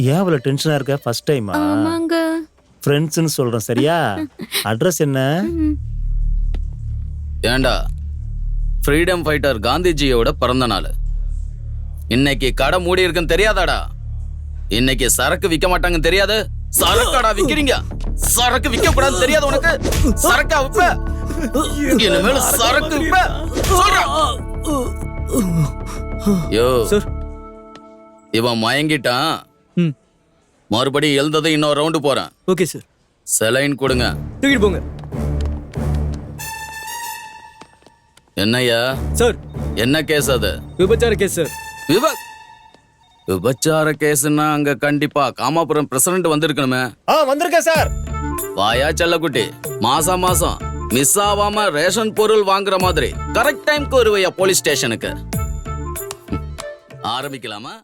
ஏன் அவ்வளவு டென்ஷனா இருக்க? ஃபர்ஸ்ட் டைமா? ஆமாங்க. ஃப்ரெண்ட்ஸ்னு சொல்றேன் சரியா? அட்ரஸ் என்ன? ஏண்டா ஃப்ரீடம் ஃபைட்டர் காந்திஜியோட பிறந்த நாள். இன்னைக்கு கடை மூடி இருக்குன்னு தெரியாதாடா? இன்னைக்கு சரக்கு விற்க மாட்டாங்கன்னு தெரியாது? சரக்காடா விக்கிறீங்க? சரக்கு விற்க கூடாதுன்னு தெரியாது உனக்கு? சரக்கா விப்ப? இனிமேல் சரக்கு விப்ப? சொல்றா. யோ சார், இவன் மயங்கிட்டான். மறுபடியும் எழுந்தது இன்னொரு ரவுண்டு போறேன். Okay sir. செலைன் கொடுங்க. தூக்கிட்டு போங்க. என்னய்யா சார், என்ன கேஸ் அது? விபச்சார கேஸ் சார். விபச்சார கேஸ்னா அங்க கண்டிப்பா காமாபுரம் பிரசிடண்ட் வந்திருக்கணுமே. வந்திருக்கேன் சார். வாயா செல்லக்குட்டி, மாசம் மாசம் மிஸ் ஆகாம ரேஷன் பொருள் வாங்குற மாதிரி கரெக்ட் டைம்க்கு வருவையா போலீஸ் ஸ்டேஷனுக்கு. ஆரம்பிக்கலாமா?